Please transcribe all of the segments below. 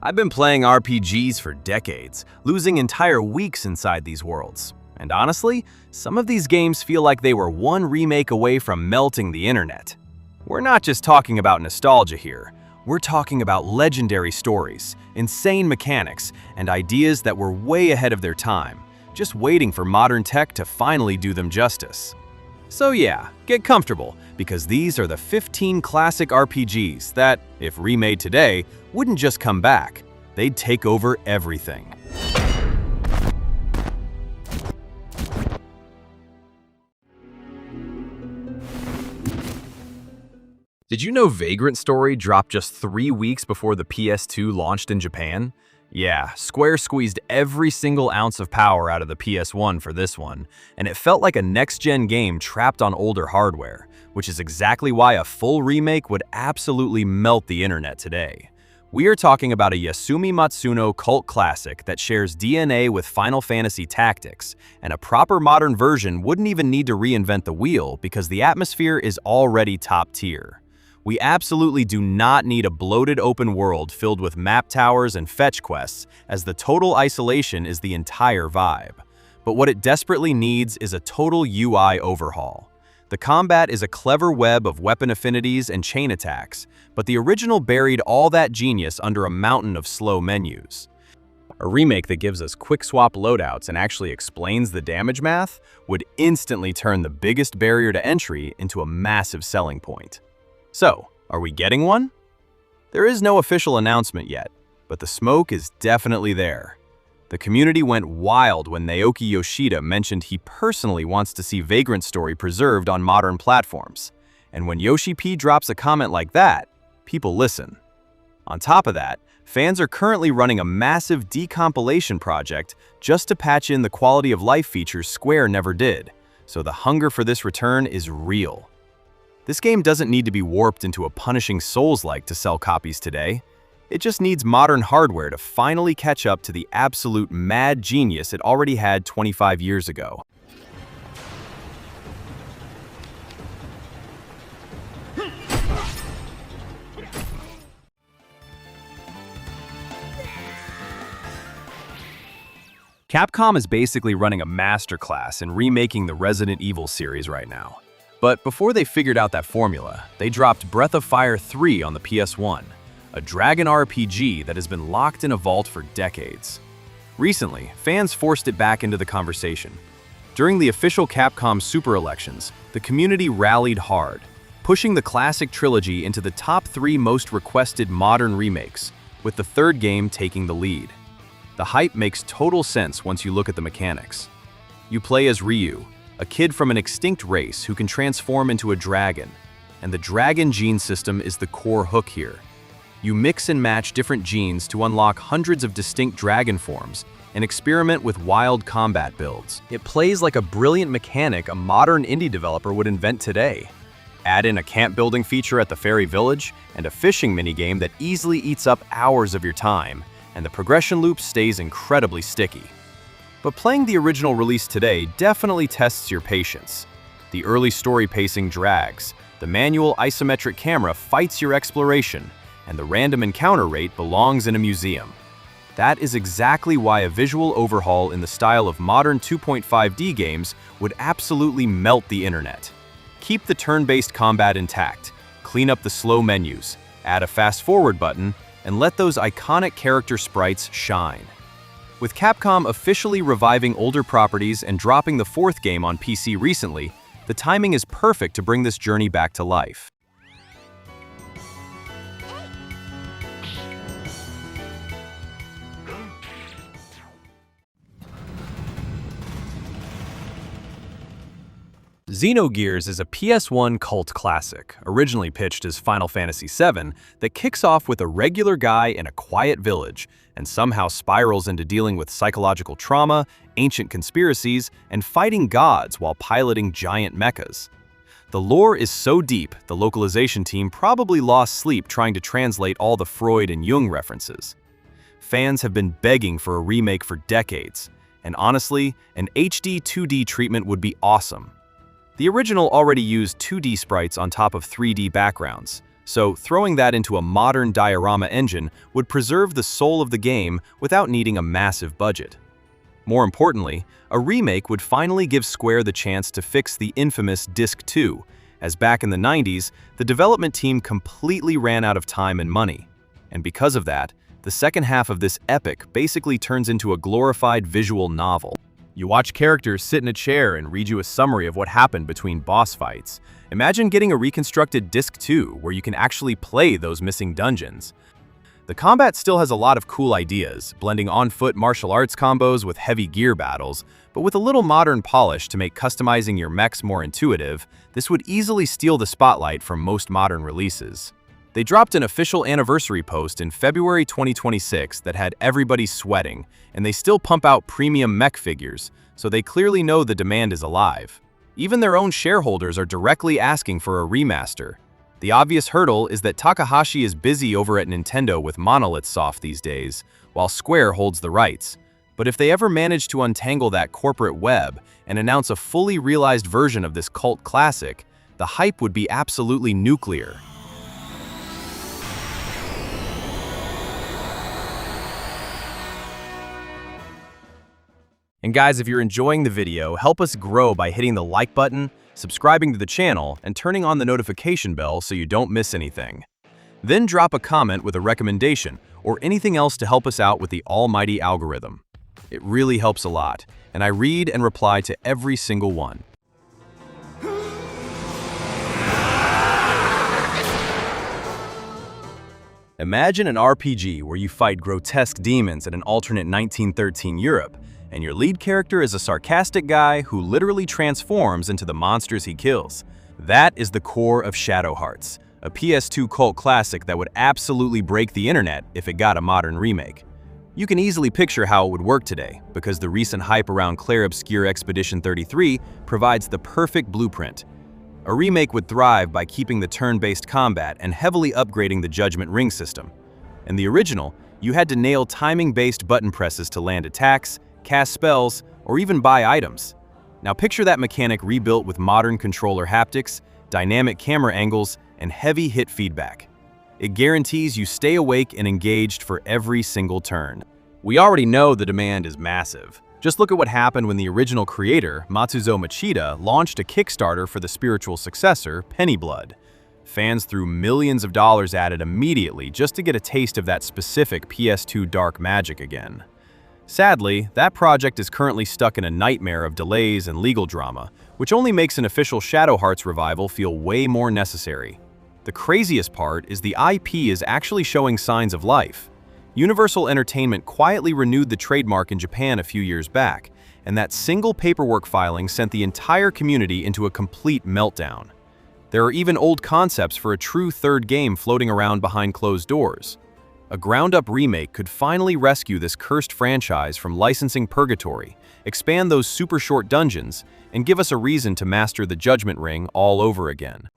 I've been playing RPGs for decades, losing entire weeks inside these worlds. And honestly, some of these games feel like they were one remake away from melting the internet. We're not just talking about nostalgia here. We're talking about legendary stories, insane mechanics, and ideas that were way ahead of their time, just waiting for modern tech to finally do them justice. So yeah, get comfortable, because these are the 15 classic RPGs that, if remade today, wouldn't just come back, they'd take over everything. Did you know Vagrant Story dropped just 3 weeks before the PS2 launched in Japan? Yeah, Square squeezed every single ounce of power out of the PS1 for this one, and it felt like a next-gen game trapped on older hardware, which is exactly why a full remake would absolutely melt the internet today. We are talking about a Yasumi Matsuno cult classic that shares DNA with Final Fantasy Tactics, and a proper modern version wouldn't even need to reinvent the wheel because the atmosphere is already top tier. We absolutely do not need a bloated open world filled with map towers and fetch quests, as the total isolation is the entire vibe. But what it desperately needs is a total UI overhaul. The combat is a clever web of weapon affinities and chain attacks, but the original buried all that genius under a mountain of slow menus. A remake that gives us quick swap loadouts and actually explains the damage math would instantly turn the biggest barrier to entry into a massive selling point. So, are we getting one? There is no official announcement yet, but the smoke is definitely there. The community went wild when Naoki Yoshida mentioned he personally wants to see Vagrant Story preserved on modern platforms. And when Yoshi P drops a comment like that, people listen. On top of that, fans are currently running a massive decompilation project just to patch in the quality of life features Square never did, so the hunger for this return is real. This game doesn't need to be warped into a punishing Souls-like to sell copies today. It just needs modern hardware to finally catch up to the absolute mad genius it already had 25 years ago. Capcom is basically running a masterclass in remaking the Resident Evil series right now. But before they figured out that formula, they dropped Breath of Fire 3 on the PS1, a dragon RPG that has been locked in a vault for decades. Recently, fans forced it back into the conversation. During the official Capcom Super Elections, the community rallied hard, pushing the classic trilogy into the top 3 most requested modern remakes, with the third game taking the lead. The hype makes total sense once you look at the mechanics. You play as Ryu, a kid from an extinct race who can transform into a dragon, and the dragon gene system is the core hook here. You mix and match different genes to unlock hundreds of distinct dragon forms and experiment with wild combat builds. It plays like a brilliant mechanic a modern indie developer would invent today. Add in a camp building feature at the fairy village and a fishing minigame that easily eats up hours of your time, and the progression loop stays incredibly sticky. But playing the original release today definitely tests your patience. The early story pacing drags, the manual isometric camera fights your exploration, and the random encounter rate belongs in a museum. That is exactly why a visual overhaul in the style of modern 2.5D games would absolutely melt the internet. Keep the turn-based combat intact, clean up the slow menus, add a fast-forward button, and let those iconic character sprites shine. With Capcom officially reviving older properties and dropping the 4th game on PC recently, the timing is perfect to bring this journey back to life. Xenogears is a PS1 cult classic, originally pitched as Final Fantasy VII, that kicks off with a regular guy in a quiet village and somehow spirals into dealing with psychological trauma, ancient conspiracies, and fighting gods while piloting giant mechas. The lore is so deep, the localization team probably lost sleep trying to translate all the Freud and Jung references. Fans have been begging for a remake for decades, and honestly, an HD 2D treatment would be awesome. The original already used 2D sprites on top of 3D backgrounds, So throwing that into a modern diorama engine would preserve the soul of the game without needing a massive budget. More importantly, a remake would finally give Square the chance to fix the infamous Disc 2, as back in the 90s, the development team completely ran out of time and money. And because of that, the second half of this epic basically turns into a glorified visual novel. You watch characters sit in a chair and read you a summary of what happened between boss fights. Imagine getting a reconstructed Disc 2 where you can actually play those missing dungeons. The combat still has a lot of cool ideas, blending on-foot martial arts combos with heavy gear battles, but with a little modern polish to make customizing your mechs more intuitive, this would easily steal the spotlight from most modern releases. They dropped an official anniversary post in February 2026 that had everybody sweating, and they still pump out premium mech figures, so they clearly know the demand is alive. Even their own shareholders are directly asking for a remaster. The obvious hurdle is that Takahashi is busy over at Nintendo with Monolith Soft these days, while Square holds the rights. But if they ever manage to untangle that corporate web and announce a fully realized version of this cult classic, the hype would be absolutely nuclear. And guys, if you're enjoying the video, help us grow by hitting the like button, subscribing to the channel, and turning on the notification bell so you don't miss anything. Then drop a comment with a recommendation or anything else to help us out with the almighty algorithm. It really helps a lot, and I read and reply to every single one. Imagine an RPG where you fight grotesque demons in an alternate 1913 Europe, and your lead character is a sarcastic guy who literally transforms into the monsters he kills. That is the core of Shadow Hearts, a PS2 cult classic that would absolutely break the internet if it got a modern remake. You can easily picture how it would work today, because the recent hype around Clair Obscur Expedition 33 provides the perfect blueprint. A remake would thrive by keeping the turn-based combat and heavily upgrading the Judgment Ring system. In the original, you had to nail timing-based button presses to land attacks, cast spells, or even buy items. Now picture that mechanic rebuilt with modern controller haptics, dynamic camera angles, and heavy hit feedback. It guarantees you stay awake and engaged for every single turn. We already know the demand is massive. Just look at what happened when the original creator, Matsuzo Machida, launched a Kickstarter for the spiritual successor, Pennyblood. Fans threw millions of dollars at it immediately just to get a taste of that specific PS2 dark magic again. Sadly, that project is currently stuck in a nightmare of delays and legal drama, which only makes an official Shadow Hearts revival feel way more necessary. The craziest part is the IP is actually showing signs of life. Universal Entertainment quietly renewed the trademark in Japan a few years back, and that single paperwork filing sent the entire community into a complete meltdown. There are even old concepts for a true third game floating around behind closed doors. A ground-up remake could finally rescue this cursed franchise from licensing purgatory, expand those super short dungeons, and give us a reason to master the Judgment Ring all over again.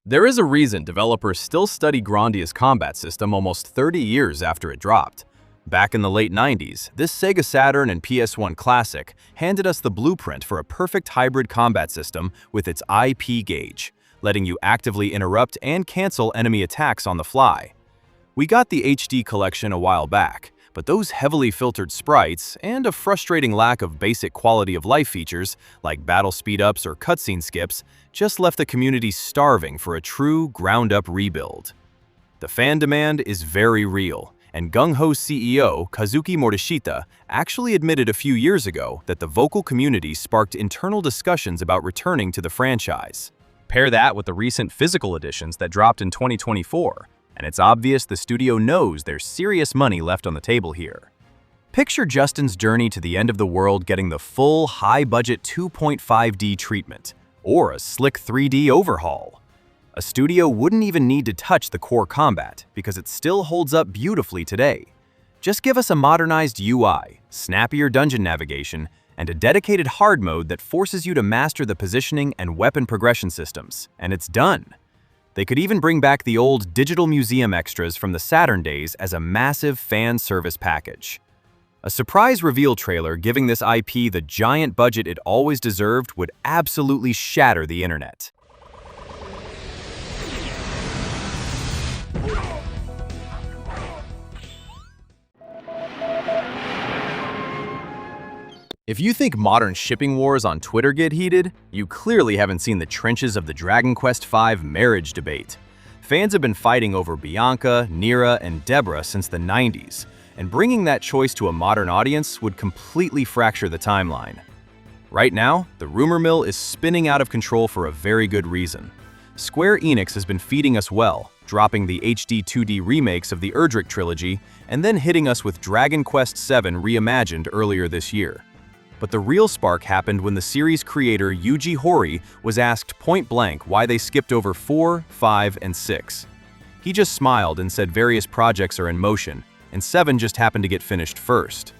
There is a reason developers still study Grandia's combat system almost 30 years after it dropped. Back in the late 90s, this Sega Saturn and PS1 classic handed us the blueprint for a perfect hybrid combat system with its IP gauge, letting you actively interrupt and cancel enemy attacks on the fly. We got the HD collection a while back, but those heavily filtered sprites and a frustrating lack of basic quality of life features like battle speed-ups or cutscene skips just left the community starving for a true ground-up rebuild. The fan demand is very real, and Gung-Ho CEO Kazuki Morishita actually admitted a few years ago that the vocal community sparked internal discussions about returning to the franchise. Pair that with the recent physical editions that dropped in 2024, and it's obvious the studio knows there's serious money left on the table here. Picture Justin's journey to the end of the world getting the full high-budget 2.5D treatment, or a slick 3D overhaul. A studio wouldn't even need to touch the core combat because it still holds up beautifully today. Just give us a modernized UI, snappier dungeon navigation, and a dedicated hard mode that forces you to master the positioning and weapon progression systems, and it's done. They could even bring back the old digital museum extras from the Saturn days as a massive fan service package. A surprise reveal trailer giving this IP the giant budget it always deserved would absolutely shatter the internet. If you think modern shipping wars on Twitter get heated, you clearly haven't seen the trenches of the Dragon Quest V marriage debate. Fans have been fighting over Bianca, Nira, and Deborah since the 90s, and bringing that choice to a modern audience would completely fracture the timeline. Right now, the rumor mill is spinning out of control for a very good reason. Square Enix has been feeding us well, dropping the HD 2D remakes of the Erdrick trilogy, and then hitting us with Dragon Quest VII reimagined earlier this year. But the real spark happened when the series creator Yuji Horii was asked point-blank why they skipped over 4, 5, and 6. He just smiled and said various projects are in motion, and 7 just happened to get finished first.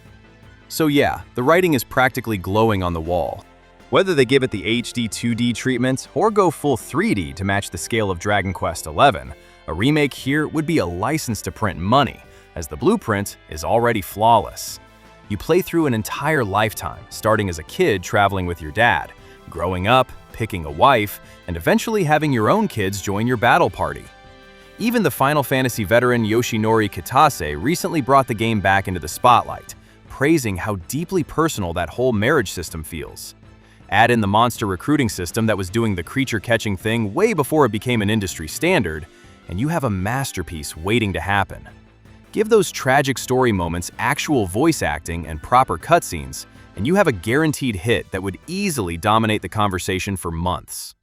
So yeah, the writing is practically glowing on the wall. Whether they give it the HD 2D treatment or go full 3D to match the scale of Dragon Quest XI, a remake here would be a license to print money, as the blueprint is already flawless. You play through an entire lifetime, starting as a kid traveling with your dad, growing up, picking a wife, and eventually having your own kids join your battle party. Even the Final Fantasy veteran Yoshinori Kitase recently brought the game back into the spotlight, praising how deeply personal that whole marriage system feels. Add in the monster recruiting system that was doing the creature-catching thing way before it became an industry standard, and you have a masterpiece waiting to happen. Give those tragic story moments actual voice acting and proper cutscenes, and you have a guaranteed hit that would easily dominate the conversation for months.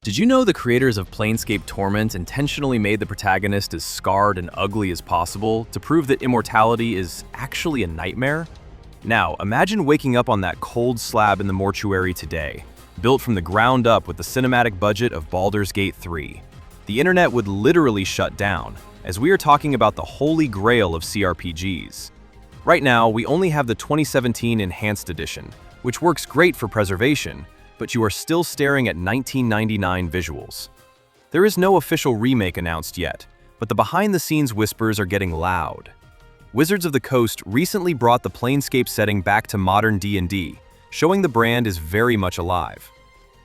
Did you know the creators of Planescape Torment intentionally made the protagonist as scarred and ugly as possible to prove that immortality is actually a nightmare? Now, imagine waking up on that cold slab in the mortuary today, built from the ground up with the cinematic budget of Baldur's Gate 3. The internet would literally shut down, as we are talking about the holy grail of CRPGs. Right now, we only have the 2017 Enhanced Edition, which works great for preservation, but you are still staring at 1999 visuals. There is no official remake announced yet, but the behind-the-scenes whispers are getting loud. Wizards of the Coast recently brought the Planescape setting back to modern D&D, showing the brand is very much alive.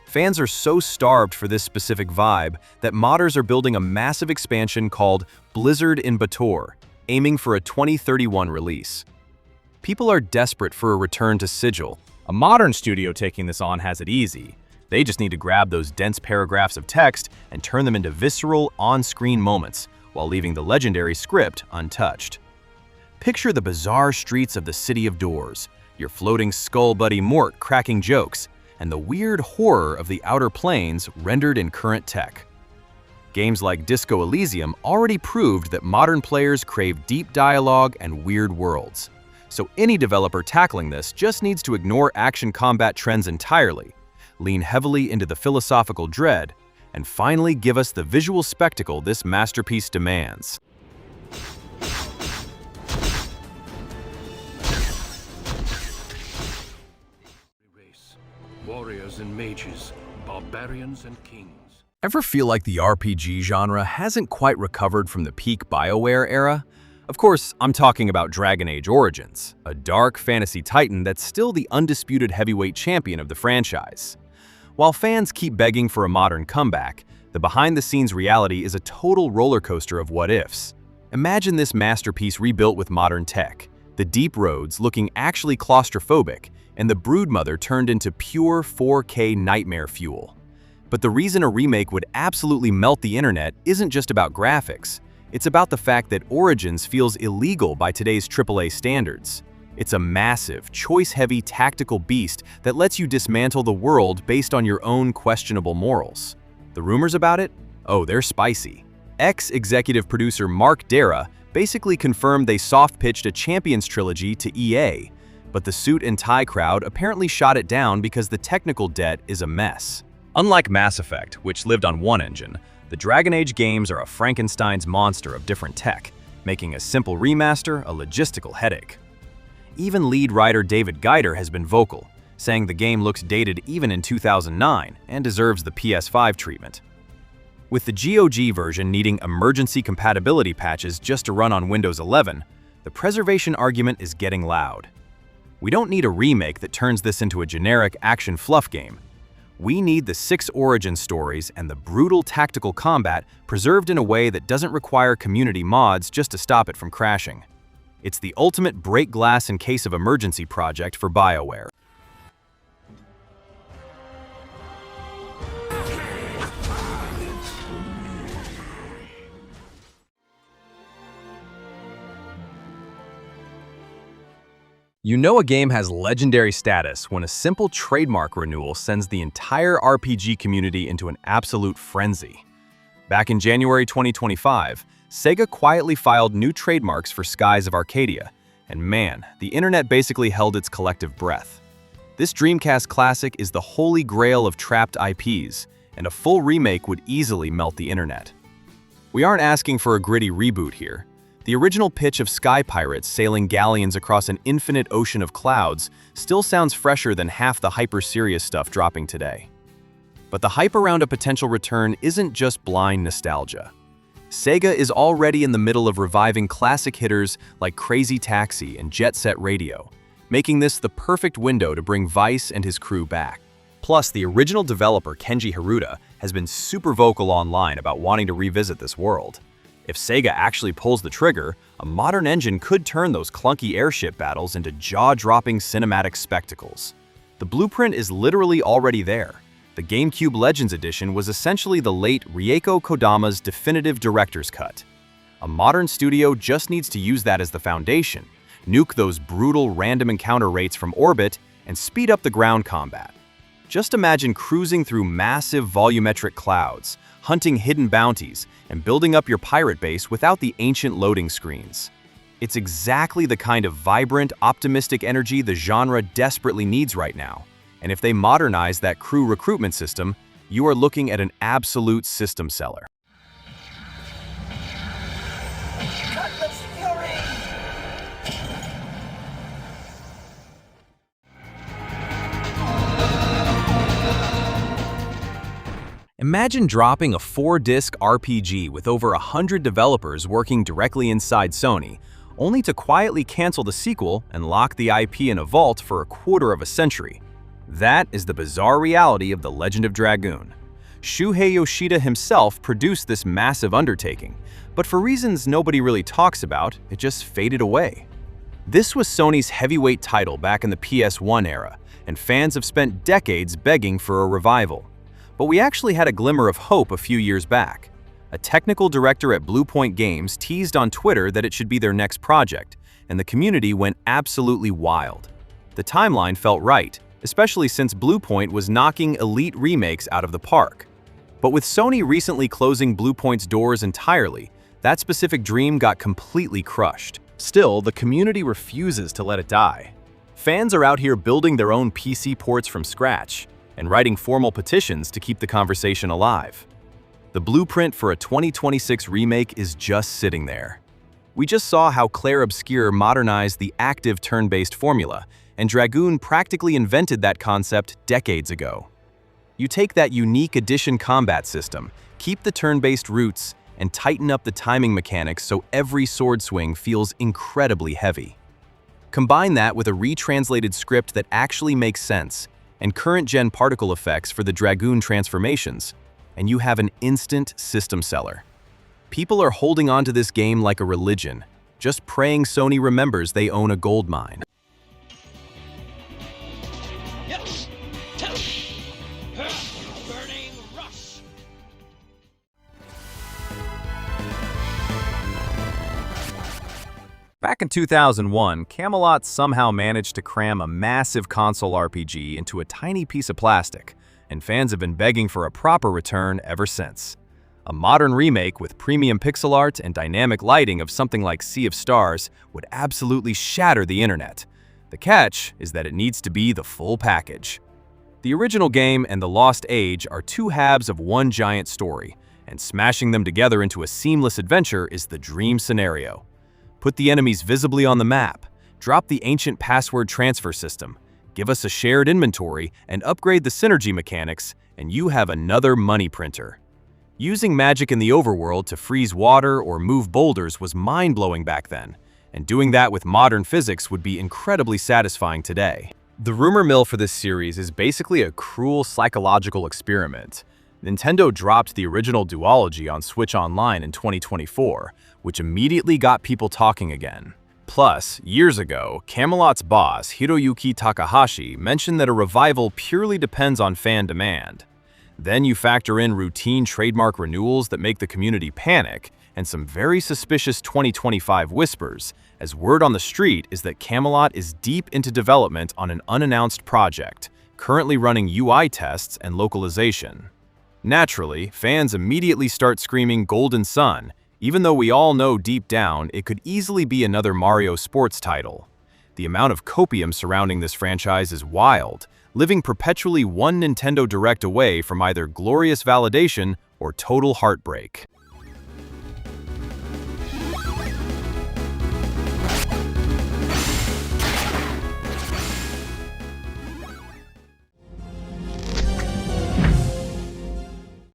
Fans are so starved for this specific vibe that modders are building a massive expansion called Blizzard in Bator, aiming for a 2031 release. People are desperate for a return to Sigil. A modern studio taking this on has it easy. They just need to grab those dense paragraphs of text and turn them into visceral, on-screen moments, while leaving the legendary script untouched. Picture the bizarre streets of the City of Doors, your floating skull buddy Mort cracking jokes, and the weird horror of the Outer Planes rendered in current tech. Games like Disco Elysium already proved that modern players crave deep dialogue and weird worlds. So any developer tackling this just needs to ignore action combat trends entirely, lean heavily into the philosophical dread, and finally give us the visual spectacle this masterpiece demands. Warriors and mages, barbarians and kings. Ever feel like the RPG genre hasn't quite recovered from the peak BioWare era? Of course, I'm talking about Dragon Age Origins, a dark fantasy titan that's still the undisputed heavyweight champion of the franchise. While fans keep begging for a modern comeback, the behind-the-scenes reality is a total roller coaster of what-ifs. Imagine this masterpiece rebuilt with modern tech, the deep roads looking actually claustrophobic, and the Broodmother turned into pure 4K nightmare fuel. But the reason a remake would absolutely melt the internet isn't just about graphics. It's about the fact that Origins feels illegal by today's AAA standards. It's a massive, choice-heavy tactical beast that lets you dismantle the world based on your own questionable morals. The rumors about it? Oh, they're spicy. Ex-executive producer Mark Dara basically confirmed they soft-pitched a Champions trilogy to EA, but the suit and tie crowd apparently shot it down because the technical debt is a mess. Unlike Mass Effect, which lived on one engine, the Dragon Age games are a Frankenstein's monster of different tech, making a simple remaster a logistical headache. Even lead writer David Geider has been vocal. saying the game looks dated even in 2009 and deserves the PS5 treatment. With the GOG version needing emergency compatibility patches just to run on Windows 11, the preservation argument is getting loud. We don't need a remake that turns this into a generic action fluff game. We need the 6 origin stories and the brutal tactical combat preserved in a way that doesn't require community mods just to stop it from crashing. It's the ultimate break glass in case of emergency project for BioWare. You know a game has legendary status when a simple trademark renewal sends the entire RPG community into an absolute frenzy. Back in January 2025, Sega quietly filed new trademarks for Skies of Arcadia, and man, the internet basically held its collective breath. This Dreamcast classic is the holy grail of trapped IPs, and a full remake would easily melt the internet. We aren't asking for a gritty reboot here. The original pitch of sky pirates sailing galleons across an infinite ocean of clouds still sounds fresher than half the hyper-serious stuff dropping today. But the hype around a potential return isn't just blind nostalgia. Sega is already in the middle of reviving classic hitters like Crazy Taxi and Jet Set Radio, making this the perfect window to bring Vice and his crew back. Plus, the original developer Kenji Haruta has been super vocal online about wanting to revisit this world. If Sega actually pulls the trigger, a modern engine could turn those clunky airship battles into jaw-dropping cinematic spectacles. The blueprint is literally already there. The GameCube Legends Edition was essentially the late Rieko Kodama's definitive director's cut. A modern studio just needs to use that as the foundation, nuke those brutal random encounter rates from orbit, and speed up the ground combat. Just imagine cruising through massive volumetric clouds, hunting hidden bounties, and building up your pirate base without the ancient loading screens. It's exactly the kind of vibrant, optimistic energy the genre desperately needs right now. And if they modernize that crew recruitment system, you are looking at an absolute system seller. Imagine dropping a 4-disc RPG with over 100 developers working directly inside Sony, only to quietly cancel the sequel and lock the IP in a vault for a quarter of a century. That is the bizarre reality of The Legend of Dragoon. Shuhei Yoshida himself produced this massive undertaking, but for reasons nobody really talks about, it just faded away. This was Sony's heavyweight title back in the PS1 era, and fans have spent decades begging for a revival. But we actually had a glimmer of hope a few years back. A technical director at Bluepoint Games teased on Twitter that it should be their next project, and the community went absolutely wild. The timeline felt right, especially since Bluepoint was knocking elite remakes out of the park. But with Sony recently closing Bluepoint's doors entirely, that specific dream got completely crushed. Still, the community refuses to let it die. Fans are out here building their own PC ports from scratch, and writing formal petitions to keep the conversation alive. The blueprint for a 2026 remake is just sitting there. We just saw how Clair Obscur modernized the active turn-based formula, and Dragoon practically invented that concept decades ago. You take that unique addition combat system, keep the turn-based roots, and tighten up the timing mechanics so every sword swing feels incredibly heavy. Combine that with a retranslated script that actually makes sense, and current-gen particle effects for the Dragoon transformations, and you have an instant system seller. People are holding on to this game like a religion, just praying Sony remembers they own a gold mine. Burning rush. Back in 2001, Camelot somehow managed to cram a massive console RPG into a tiny piece of plastic, and fans have been begging for a proper return ever since. A modern remake with premium pixel art and dynamic lighting of something like Sea of Stars would absolutely shatter the internet. The catch is that it needs to be the full package. The original game and The Lost Age are two halves of one giant story, and smashing them together into a seamless adventure is the dream scenario. Put the enemies visibly on the map, drop the ancient password transfer system, give us a shared inventory, and upgrade the synergy mechanics, and you have another money printer. Using magic in the overworld to freeze water or move boulders was mind-blowing back then, and doing that with modern physics would be incredibly satisfying today. The rumor mill for this series is basically a cruel psychological experiment. Nintendo dropped the original duology on Switch Online in 2024, which immediately got people talking again. Plus, years ago, Camelot's boss, Hiroyuki Takahashi, mentioned that a revival purely depends on fan demand. Then you factor in routine trademark renewals that make the community panic, and some very suspicious 2025 whispers, as word on the street is that Camelot is deep into development on an unannounced project, currently running UI tests and localization. Naturally, fans immediately start screaming Golden Sun, even though we all know deep down it could easily be another Mario sports title. The amount of copium surrounding this franchise is wild, living perpetually one Nintendo Direct away from either glorious validation or total heartbreak.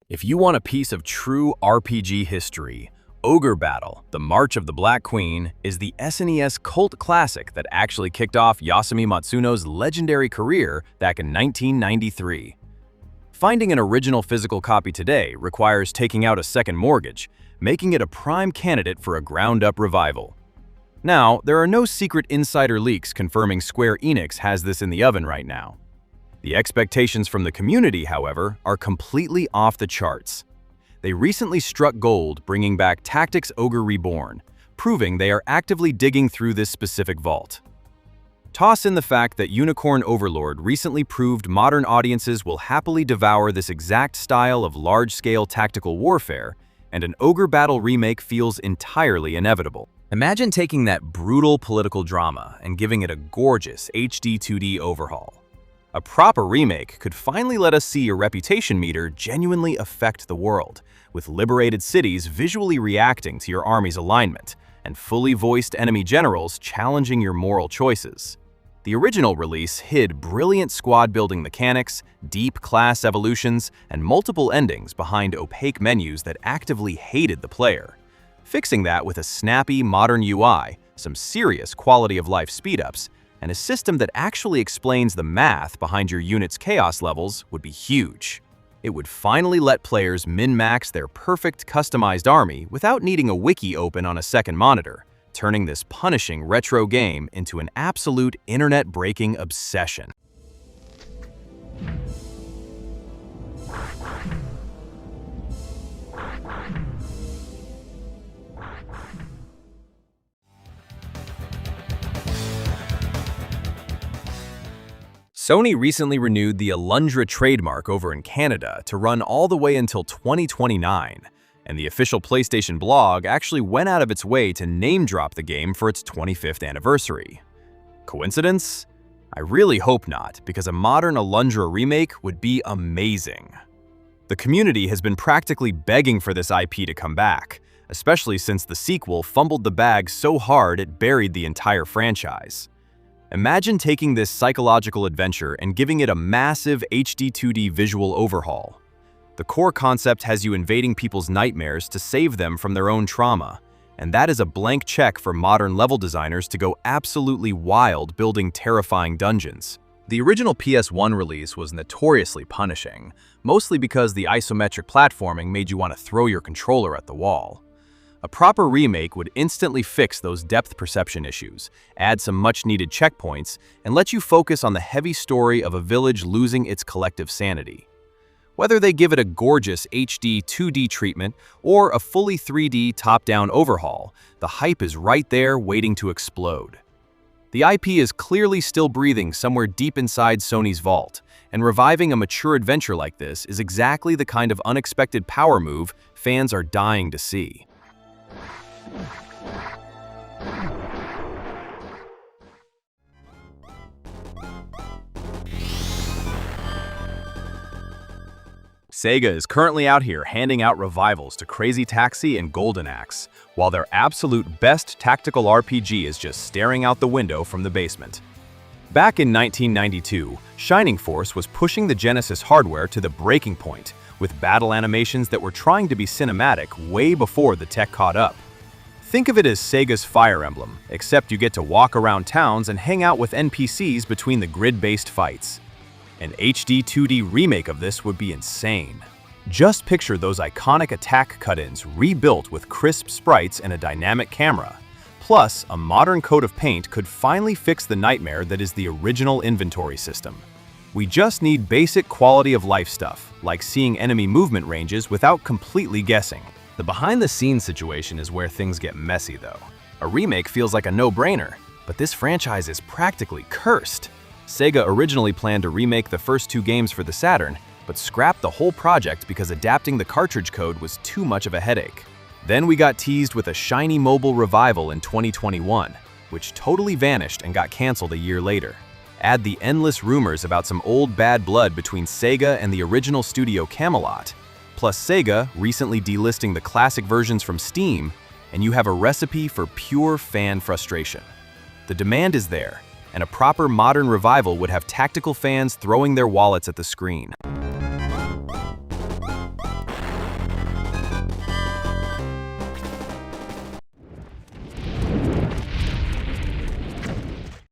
If you want a piece of true RPG history, Ogre Battle: The March of the Black Queen is the SNES cult classic that actually kicked off Yasumi Matsuno's legendary career back in 1993. Finding an original physical copy today requires taking out a second mortgage, making it a prime candidate for a ground-up revival. Now, there are no secret insider leaks confirming Square Enix has this in the oven right now. The expectations from the community, however, are completely off the charts. They recently struck gold bringing back Tactics Ogre Reborn, proving they are actively digging through this specific vault. Toss in the fact that Unicorn Overlord recently proved modern audiences will happily devour this exact style of large-scale tactical warfare, and an Ogre Battle remake feels entirely inevitable. Imagine taking that brutal political drama and giving it a gorgeous HD 2D overhaul. A proper remake could finally let us see your reputation meter genuinely affect the world, with liberated cities visually reacting to your army's alignment, and fully voiced enemy generals challenging your moral choices. The original release hid brilliant squad-building mechanics, deep class evolutions, and multiple endings behind opaque menus that actively hated the player. Fixing that with a snappy, modern UI, some serious quality-of-life speed-ups, and a system that actually explains the math behind your unit's chaos levels would be huge. It would finally let players min-max their perfect customized army without needing a wiki open on a second monitor, turning this punishing retro game into an absolute internet-breaking obsession. Sony recently renewed the Alundra trademark over in Canada to run all the way until 2029, and the official PlayStation blog actually went out of its way to name-drop the game for its 25th anniversary. Coincidence? I really hope not, because a modern Alundra remake would be amazing. The community has been practically begging for this IP to come back, especially since the sequel fumbled the bag so hard it buried the entire franchise. Imagine taking this psychological adventure and giving it a massive HD 2D visual overhaul. The core concept has you invading people's nightmares to save them from their own trauma, and that is a blank check for modern level designers to go absolutely wild building terrifying dungeons. The original PS1 release was notoriously punishing, mostly because the isometric platforming made you want to throw your controller at the wall. A proper remake would instantly fix those depth perception issues, add some much-needed checkpoints, and let you focus on the heavy story of a village losing its collective sanity. Whether they give it a gorgeous HD 2D treatment or a fully 3D top-down overhaul, the hype is right there waiting to explode. The IP is clearly still breathing somewhere deep inside Sony's vault, and reviving a mature adventure like this is exactly the kind of unexpected power move fans are dying to see. Sega is currently out here handing out revivals to Crazy Taxi and Golden Axe, while their absolute best tactical RPG is just staring out the window from the basement. Back in 1992, Shining Force was pushing the Genesis hardware to the breaking point, with battle animations that were trying to be cinematic way before the tech caught up. Think of it as Sega's Fire Emblem, except you get to walk around towns and hang out with NPCs between the grid-based fights. An HD 2D remake of this would be insane. Just picture those iconic attack cut-ins rebuilt with crisp sprites and a dynamic camera. Plus, a modern coat of paint could finally fix the nightmare that is the original inventory system. We just need basic quality of life stuff, like seeing enemy movement ranges without completely guessing. The behind-the-scenes situation is where things get messy, though. A remake feels like a no-brainer, but this franchise is practically cursed. Sega originally planned to remake the first two games for the Saturn, but scrapped the whole project because adapting the cartridge code was too much of a headache. Then we got teased with a shiny mobile revival in 2021, which totally vanished and got canceled a year later. Add the endless rumors about some old bad blood between Sega and the original studio Camelot, plus Sega recently delisting the classic versions from Steam, and you have a recipe for pure fan frustration. The demand is there, and a proper modern revival would have tactical fans throwing their wallets at the screen.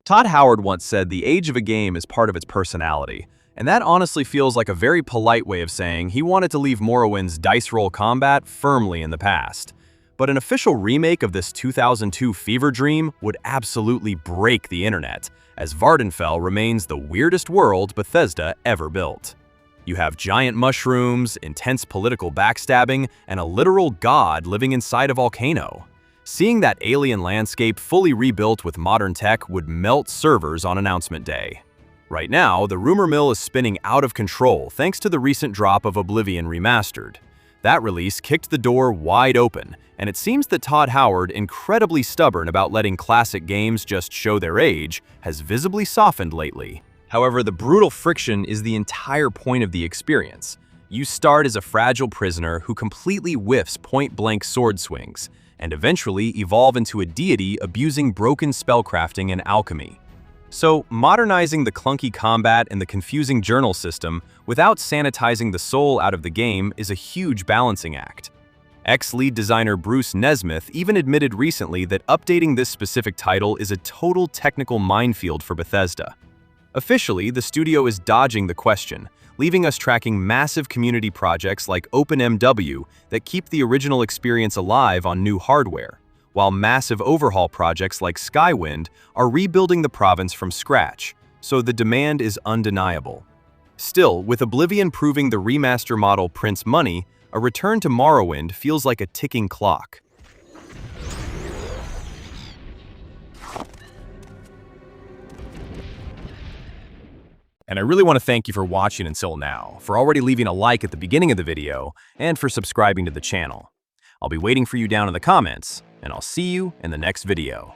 Todd Howard once said the age of a game is part of its personality, and that honestly feels like a very polite way of saying he wanted to leave Morrowind's dice roll combat firmly in the past. But an official remake of this 2002 fever dream would absolutely break the internet, as Vardenfell remains the weirdest world Bethesda ever built. You have giant mushrooms, intense political backstabbing, and a literal god living inside a volcano. Seeing that alien landscape fully rebuilt with modern tech would melt servers on announcement day. Right now, the rumor mill is spinning out of control thanks to the recent drop of Oblivion Remastered. That release kicked the door wide open, and it seems that Todd Howard, incredibly stubborn about letting classic games just show their age, has visibly softened lately. However, the brutal friction is the entire point of the experience. You start as a fragile prisoner who completely whiffs point-blank sword swings, and eventually evolve into a deity abusing broken spellcrafting and alchemy. So, modernizing the clunky combat and the confusing journal system without sanitizing the soul out of the game is a huge balancing act. Ex-lead designer Bruce Nesmith even admitted recently that updating this specific title is a total technical minefield for Bethesda. Officially, the studio is dodging the question, leaving us tracking massive community projects like OpenMW that keep the original experience alive on new hardware, while massive overhaul projects like Skywind are rebuilding the province from scratch, so the demand is undeniable. Still, with Oblivion proving the remaster model prints money, a return to Morrowind feels like a ticking clock. And I really want to thank you for watching until now, for already leaving a like at the beginning of the video, and for subscribing to the channel. I'll be waiting for you down in the comments, and I'll see you in the next video.